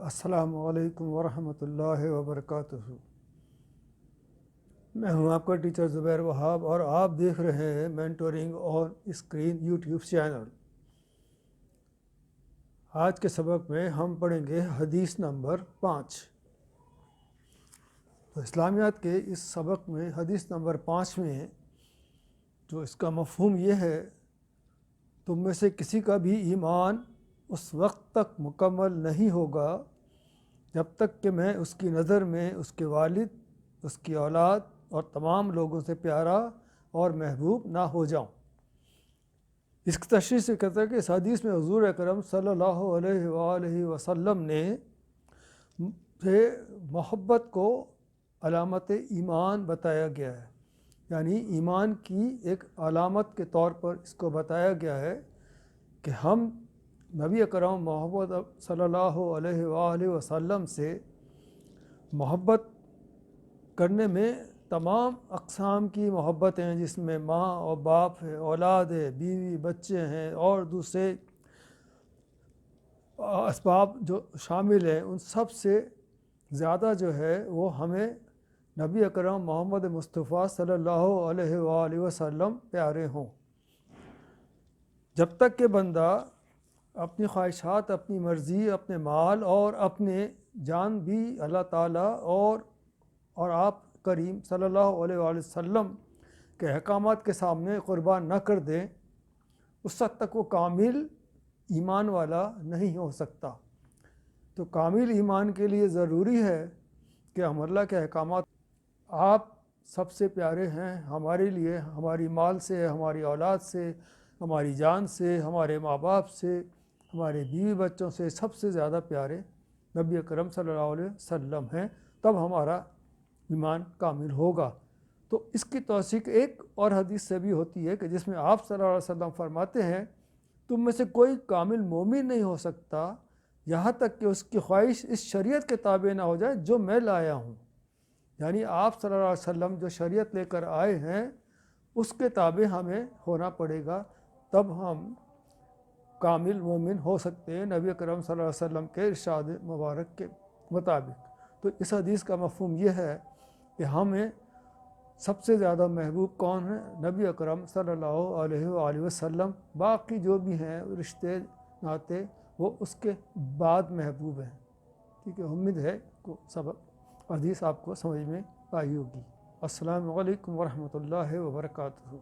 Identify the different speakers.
Speaker 1: السلام علیکم ورحمۃ اللہ وبرکاتہ۔ میں ہوں آپ کا ٹیچر زبیر وہاب اور آپ دیکھ رہے ہیں mentoring on screen YouTube channel. آج کے سبق میں ہم پڑھیں گے حدیث نمبر 5۔ تو اسلامیات کے اس سبق میں حدیث نمبر 5 میں جو اس کا مفہوم یہ ہے، تم میں سے کسی کا بھی ایمان اس وقت تک مکمل نہیں ہوگا جب تک کہ میں اس کی نظر میں اس کے والد، اس کی اولاد اور تمام لوگوں سے پیارا اور محبوب نہ ہو جاؤں۔ اس کی تشریح سے کہتا ہے کہ اس حدیث میں حضور اکرم صلی اللہ علیہ وآلہ وسلم نے محبت کو علامت ایمان بتایا گیا ہے، یعنی ایمان کی ایک علامت کے طور پر اس کو بتایا گیا ہے کہ ہم نبی اکرم محمد صلی اللہ علیہ وآلہ وسلم سے محبت کرنے میں تمام اقسام کی محبت ہیں، جس میں ماں اور باپ ہے، اولاد ہے، بیوی بچے ہیں اور دوسرے اسباب جو شامل ہیں، ان سب سے زیادہ جو ہے وہ ہمیں نبی اکرم محمد مصطفیٰ صلی اللہ علیہ وآلہ وسلم پیارے ہوں۔ جب تک کہ بندہ اپنی خواہشات، اپنی مرضی، اپنے مال اور اپنے جان بھی اللہ تعالیٰ اور آپ کریم صلی اللہ علیہ وآلہ وسلم کے احکامات کے سامنے قربان نہ کر دیں، اس وقت تک وہ کامل ایمان والا نہیں ہو سکتا۔ تو کامل ایمان کے لیے ضروری ہے کہ ہم اللہ کے احکامات، آپ سب سے پیارے ہیں ہمارے لیے، ہماری مال سے، ہماری اولاد سے، ہماری جان سے، ہمارے ماں باپ سے، ہمارے بیوی بچوں سے سب سے زیادہ پیارے نبی اکرم صلی اللہ علیہ وسلم ہیں، تب ہمارا ایمان کامل ہوگا۔ تو اس کی توثیق ایک اور حدیث سے بھی ہوتی ہے کہ جس میں آپ صلی اللہ علیہ وسلم فرماتے ہیں، تم میں سے کوئی کامل مومن نہیں ہو سکتا یہاں تک کہ اس کی خواہش اس شریعت کے تابع نہ ہو جائے جو میں لایا ہوں، یعنی آپ صلی اللہ علیہ وسلم جو شریعت لے کر آئے ہیں اس کے تابع ہمیں ہونا پڑے گا، تب ہم کامل مومن ہو سکتے ہیں نبی اکرم صلی اللہ علیہ وسلم کے ارشاد مبارک کے مطابق۔ تو اس حدیث کا مفہوم یہ ہے کہ ہمیں سب سے زیادہ محبوب کون ہے؟ نبی اکرم صلی اللہ علیہ وآلہ وسلم، باقی جو بھی ہیں رشتے ناتے وہ اس کے بعد محبوب ہیں۔ ٹھیک ہے، امید ہے کو سبق حدیث آپ کو سمجھ میں آئی ہوگی۔ السلام علیکم ورحمۃ اللہ وبرکاتہ۔